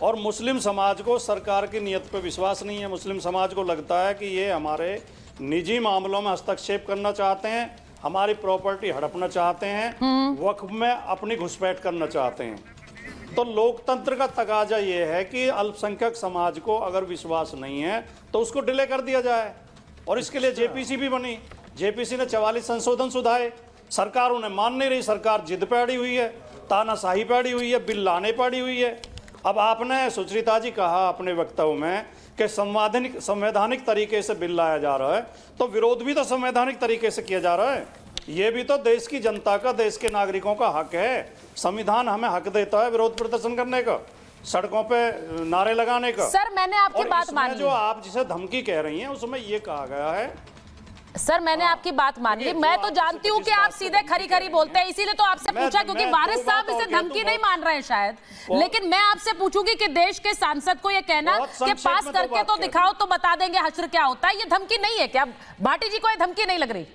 और मुस्लिम समाज को सरकार की नीयत पे विश्वास नहीं है। मुस्लिम समाज को लगता है कि ये हमारे निजी मामलों में हस्तक्षेप करना चाहते हैं, हमारी प्रॉपर्टी हड़पना चाहते हैं, वक्फ में अपनी घुसपैठ करना चाहते हैं। तो लोकतंत्र का तकाजा ये है कि अल्पसंख्यक समाज को अगर विश्वास नहीं है तो उसको डिले कर दिया जाए, और इसके लिए जेपीसी भी बनी। जेपीसी ने 44 संशोधन सुधारे, सरकार उन्हें मान नहीं रही, सरकार जिद पे अड़ी हुई है, तानाशाही पे अड़ी हुई है, बिल लाने पे अड़ी हुई है। अब आपने सुचरिता जी कहा अपने वक्तव्य में कि संवैधानिक तरीके से बिल लाया जा रहा है, तो विरोध भी तो संवैधानिक तरीके से किया जा रहा है। ये भी तो देश की जनता का, देश के नागरिकों का हक है। संविधान हमें हक देता है विरोध प्रदर्शन करने का, सड़कों पे नारे लगाने का। सर मैंने आपकी बात मान ली। जो आप जिसे धमकी कह रही हैं उसमें ये कहा गया है। सर मैंने आपकी बात मान ली। मैं तो जानती हूँ कि आप सीधे खरी खरी बोलते हैं, इसीलिए तो आपसे पूछा, क्योंकि वारिस साहब इसे धमकी नहीं मान रहे हैं शायद। लेकिन मैं आपसे पूछूंगी कि देश के सांसद को ये कहना कि पास करके तो दिखाओ तो बता देंगे हश्र क्या होता है, ये धमकी नहीं है क्या? भाटी जी को ये धमकी नहीं लग रही?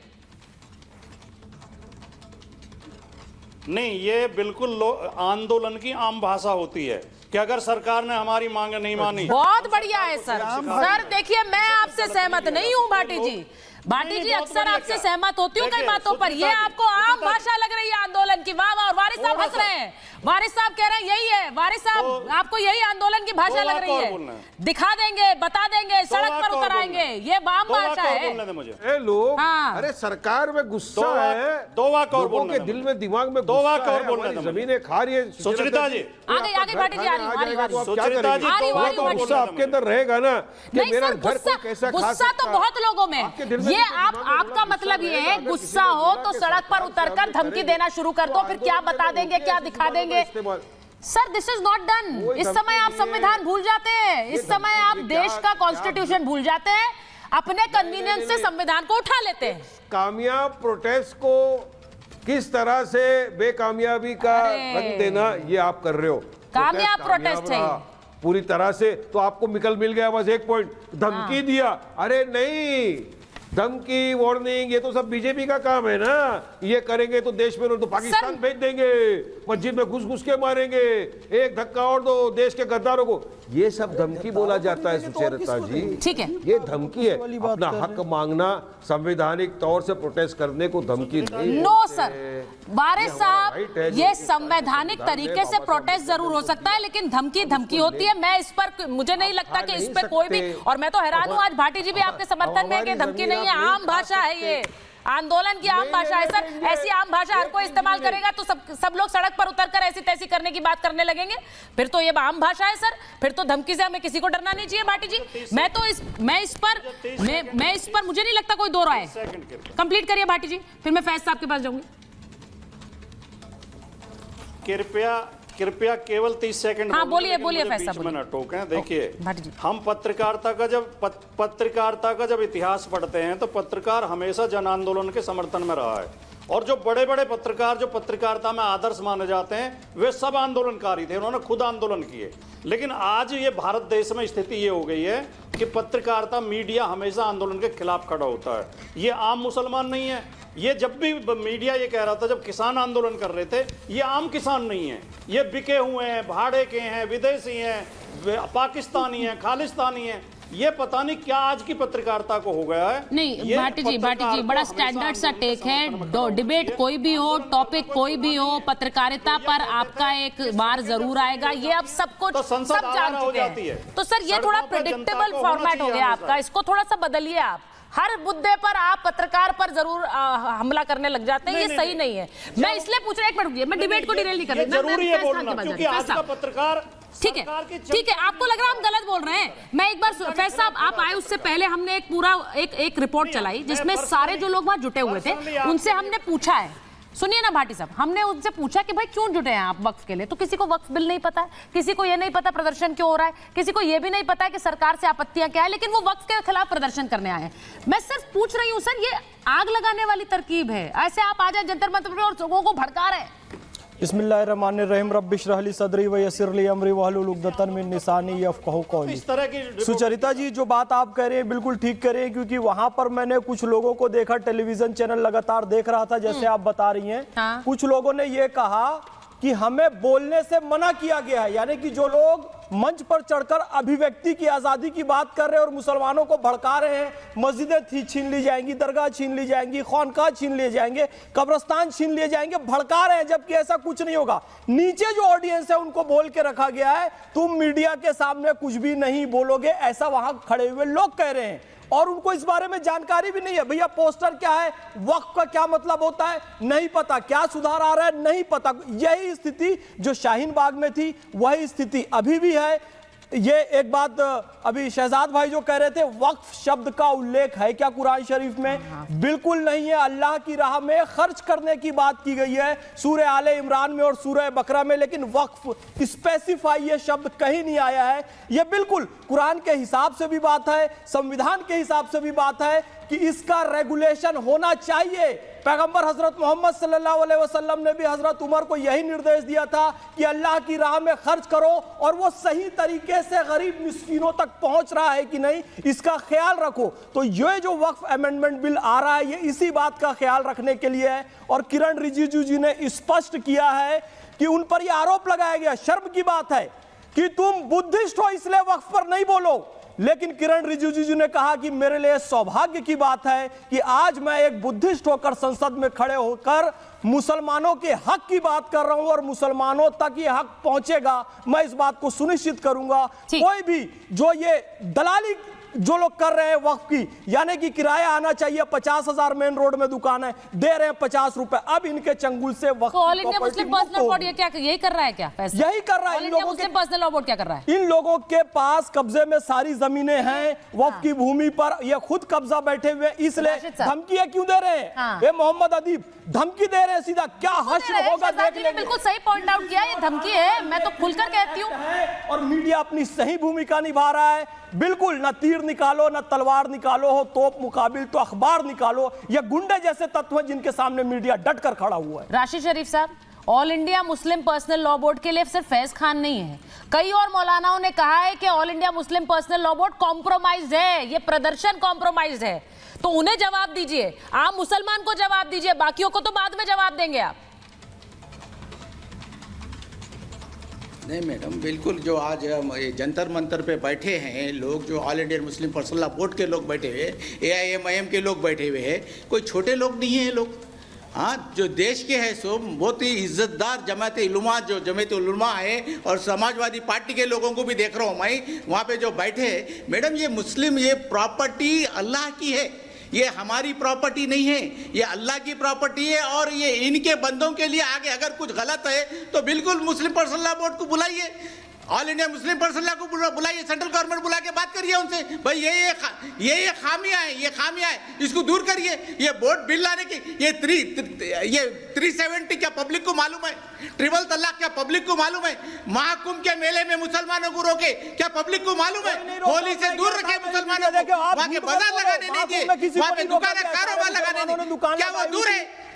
नहीं, ये बिल्कुल आंदोलन की आम भाषा होती है कि अगर सरकार ने हमारी मांग नहीं मानी। बहुत बढ़िया है सर। सर देखिए, मैं आपसे सहमत नहीं हूँ भाटी जी। भाटी जी अक्सर आपसे सहमत होती हूँ कई बातों पर, ये आपको आम भाषा लग रही है आंदोलन की। वाह वाह, और वारिस साहब हंस रहे हैं। वारिस साहब कह रहे हैं यही है, वारिस साहब आपको यही आंदोलन की भाषा लग रही है। दिखा देंगे, बता देंगे, सड़क पर उतर आएंगे, ये आम भाषा है। लोग अरे सरकार में गुस्सा है, लोगों के दिल में दिमाग में जमीनें खा रही है। सुचरिता जी आगे आगे भाटी जी आ रही है। सुचरिता जी गुस्सा आपके अंदर रहेगा ना कि मेरा घर को कैसा खा गुस्सा तो बहुत लोगों में। ये आपका मतलब ये है गुस्सा हो तो सड़क पर उतरकर धमकी देना शुरू कर दो, फिर क्या बता देंगे, क्या दिखा देंगे। Sir this is not done. इस समय आप संविधान भूल जाते हैं, इस समय आप देश का कॉन्स्टिट्यूशन भूल जाते हैं, अपने कन्वीनियंस से संविधान को उठा लेते हैं। कामयाब प्रोटेस्ट को किस तरह से बेकामयाबी का रंग देना ये आप कर रहे हो। कामयाब प्रोटेस्ट है पूरी तरह से, तो आपको मिल गया बस एक पॉइंट, धमकी दिया। अरे नहीं, धमकी वार्निंग ये तो सब बीजेपी का काम है ना। ये करेंगे तो देश में तो पाकिस्तान भेज देंगे, मस्जिद में घुस के मारेंगे, एक धक्का और दो देश के गद्दारों को, ये सब धमकी बोला जाता है सुचरिता जी। ठीक है, ये धमकी है। अपना हक मांगना, संवैधानिक तौर से प्रोटेस्ट करने को धमकी नहीं। नो सर, वारिस साहब ये संवैधानिक तरीके से प्रोटेस्ट जरूर हो सकता है, लेकिन धमकी होती है। मैं इस पर, मुझे नहीं लगता कि इस पे कोई भी, और मैं तो हैरान हूं आज भाटी जी भी आपके समर्थन में है कि धमकी नहीं है, आम भाषा है, ये आंदोलन की आम भाषा है। सर ऐसी आम भाषा हर कोई इस्तेमाल करेगा तो सब लोग सड़क पर उतरकर ऐसी तैसी करने की बात करने लगेंगे, फिर तो ये आम भाषा है सर। फिर तो धमकी से हमें किसी को डरना नहीं चाहिए भाटी जी। मैं इस पर मुझे नहीं लगता कोई दो राय है। कंप्लीट करिए भाटी जी, फिर मैं फैज साहब के पास जाऊंगी। कृपया केवल 30 सेकंड। हाँ बोलिए फैज साहब, न टोकें। देखिए, हम पत्रकारिता का जब इतिहास पढ़ते हैं तो पत्रकार हमेशा जन आंदोलन के समर्थन में रहा है, और जो बड़े बड़े पत्रकार जो पत्रकारिता में आदर्श माने जाते हैं वे सब आंदोलनकारी थे, उन्होंने खुद आंदोलन किए। लेकिन आज ये भारत देश में स्थिति ये हो गई है कि पत्रकारिता, मीडिया हमेशा आंदोलन के खिलाफ खड़ा होता है। ये आम मुसलमान नहीं है। ये जब भी मीडिया ये कह रहा था, जब किसान आंदोलन कर रहे थे, ये आम किसान नहीं है, ये बिके हुए हैं, भाड़े के हैं, विदेशी हैं, पाकिस्तानी हैं, खालिस्तानी हैं। ये पता नहीं क्या आज की पत्रकारिता को हो गया है। नहीं भाटी जी बड़ा स्टैंडर्ड सा टेक है। डिबेट कोई भी हो, टॉपिक कोई भी हो, पत्रकारिता पर आपका एक बार जरूर आएगा, ये अब सबको सब जान चुके हैं। तो सर ये थोड़ा प्रेडिक्टेबल फॉर्मेट हो गया आपका, इसको थोड़ा सा बदलिए। आप हर मुद्दे पर आप पत्रकार पर जरूर हमला करने लग जाते हैं, ये सही नहीं है। मैं इसलिए पूछ रहा, एक मिनट रुकिए, मैं डिबेट को डिरेल नहीं कर रही। जरूरी है बोलना, क्योंकि आज का पत्रकार ठीक है, आपको लग रहा है हम गलत बोल रहे हैं। मैं एक बार, फैज साहब आप आए उससे पहले हमने एक पूरा एक रिपोर्ट चलाई जिसमें सारे जो लोग वहां जुटे हुए थे उनसे हमने पूछा है। सुनिए ना भाटी साहब, हमने उनसे पूछा कि भाई क्यों जुटे हैं आप वक्फ के लिए, तो किसी को वक्फ बिल नहीं पता है, किसी को ये नहीं पता प्रदर्शन क्यों हो रहा है, किसी को ये भी नहीं पता है कि सरकार से आपत्तियां क्या है, लेकिन वो वक्फ के खिलाफ प्रदर्शन करने आए हैं। मैं सिर्फ पूछ रही हूँ सर, ये आग लगाने वाली तरकीब है। ऐसे आप आ जाए जंतर मंतर पर और लोगों को भड़का रहे हैं। बिस्मिल्लाहिर्रहमानिर्रहीम रब्बिश रहली सदरी व यस्सिर ली अमरी वहलुल उक़दतन मिन लिसानी यफ़क़हू क़ौली। सुचरिता जी जो बात आप कह रहे हैं बिल्कुल ठीक कह रहे हैं, क्योंकि वहां पर मैंने कुछ लोगों को देखा, टेलीविजन चैनल लगातार देख रहा था जैसे आप बता रही हैं। कुछ लोगों ने ये कहा कि हमें बोलने से मना किया गया है, यानी कि जो लोग मंच पर चढ़कर अभिव्यक्ति की आजादी की बात कर रहे हैं और मुसलमानों को भड़का रहे हैं, मस्जिदें छीन ली जाएंगी, दरगाह छीन ली जाएंगी, खानकाह छीन लिए जाएंगे, कब्रिस्तान छीन लिए जाएंगे, भड़का रहे हैं, जबकि ऐसा कुछ नहीं होगा। नीचे जो ऑडियंस है उनको बोल के रखा गया है, तुम मीडिया के सामने कुछ भी नहीं बोलोगे, ऐसा वहां खड़े हुए लोग कह रहे हैं और उनको इस बारे में जानकारी भी नहीं है। भैया पोस्टर क्या है, वक्फ का क्या मतलब होता है नहीं पता, क्या सुधार आ रहा है नहीं पता। यही स्थिति जो शाहीन बाग में थी वही स्थिति अभी भी है। ये एक बात अभी शहजाद भाई जो कह रहे थे, वक्फ शब्द का उल्लेख है क्या कुरान शरीफ में? बिल्कुल नहीं है। अल्लाह की राह में खर्च करने की बात की गई है सूरह आले इमरान में और सूरह बकरा में, लेकिन वक्फ स्पेसिफाई ये शब्द कहीं नहीं आया है। ये बिल्कुल कुरान के हिसाब से भी बात है, संविधान के हिसाब से भी बात है कि इसका रेगुलेशन होना चाहिए। पैगंबर हजरत मोहम्मद सल्लल्लाहु अलैहि वसल्लम ने भी हजरत उमर को यही निर्देश दिया था कि अल्लाह की राह में खर्च करो, और वो सही तरीके से गरीब मिस्कीनों तक पहुंच रहा है कि नहीं इसका ख्याल रखो। तो ये जो वक्फ अमेंडमेंट बिल आ रहा है ये इसी बात का ख्याल रखने के लिए है। और किरण रिजिजू जी ने स्पष्ट किया है कि उन पर यह आरोप लगाया गया, शर्म की बात है कि तुम बुद्धिस्ट हो इसलिए वक्फ पर नहीं बोलो, लेकिन किरण रिजिजू जी ने कहा कि मेरे लिए सौभाग्य की बात है कि आज मैं एक बुद्धिस्ट होकर संसद में खड़े होकर मुसलमानों के हक की बात कर रहा हूं और मुसलमानों तक ये हक पहुंचेगा, मैं इस बात को सुनिश्चित करूंगा। कोई भी जो ये दलाली जो लोग कर रहे हैं वक्फ की, यानी कि किराया आना चाहिए 50,000 मेन रोड में दुकान है, दे रहे हैं 50 रुपए, अब इनके चंगुल से वक्फ। तो all India Muslim personal board ये क्या यही कर रहा है क्या? फैसला यही कर रहा है। All India Muslim personal law board क्या कर रहा है? इन लोगों के पास कब्जे में सारी जमीनें हैं वक्फ की भूमि पर, ये खुद कब्जा बैठे हुए, इसलिए धमकी क्यों दे रहे हैं? ये मोहम्मद अदीब धमकी दे रहे हैं सीधा, क्या हश्र होगा देख लेंगे। बिल्कुल सही पॉइंट आउट किया, ये धमकी है, मैं तो खुलकर कहती हूँ। और मीडिया अपनी सही भूमिका निभा रहा है, बिल्कुल न तीर निकालो न तलवार निकालो, हो तोप मुकाबिल तो अखबार निकालो। ये गुंडे जैसे तत्व हैं जिनके सामने मीडिया डट कर खड़ा हुआ है। राशिद शरीफ साहब, all India Muslim personal law board के लिए सिर्फ फैज खान नहीं है, कई और मौलानाओं ने कहा है कि all India Muslim personal law board compromise है, ये प्रदर्शन कॉम्प्रोमाइज है। तो उन्हें जवाब दीजिए, आप मुसलमान को जवाब दीजिए, बाकियों को तो बाद में जवाब देंगे आप। नहीं मैडम, बिल्कुल जो आज जंतर मंतर पे बैठे हैं लोग, जो all India Muslim personal law board के लोग बैठे हुए, AIMIM के लोग बैठे हुए हैं, कोई छोटे लोग नहीं हैं लोग। हाँ, जो देश के हैं सो बहुत ही इज्जतदार जमात उलमा, जो जमात उलमा है, और समाजवादी पार्टी के लोगों को भी देख रहा हूँ मैं वहाँ पे जो बैठे हैं। मैडम ये मुस्लिम, ये प्रॉपर्टी अल्लाह की है, ये हमारी प्रॉपर्टी नहीं है, ये अल्लाह की प्रॉपर्टी है, और ये इनके बंदों के लिए आगे अगर कुछ गलत है तो बिल्कुल मुस्लिम पर्सनल लॉ बोर्ड को बुलाइए, all India Muslim personal law को बुलाइए, सेंट्रल गवर्नमेंट बुला के बात करिए उनसे, भाई ये खामियां हैं, ये खामियां हैं, इसको दूर करिए। ये बोर्ड बिल लाने की ये 370 क्या पब्लिक को मालूम है? ट्रिपल तलाक क्या पब्लिक को मालूम है? महाकुंभ के मेले में मुसलमानों को रोके क्या पब्लिक को मालूम है? होली से दूर रखे मुसलमानों को, वहाँ के बाजार लगाने नहीं दिए, वहाँ पे दुकान कारोबार लगाने नहीं, क्या वो दूर है?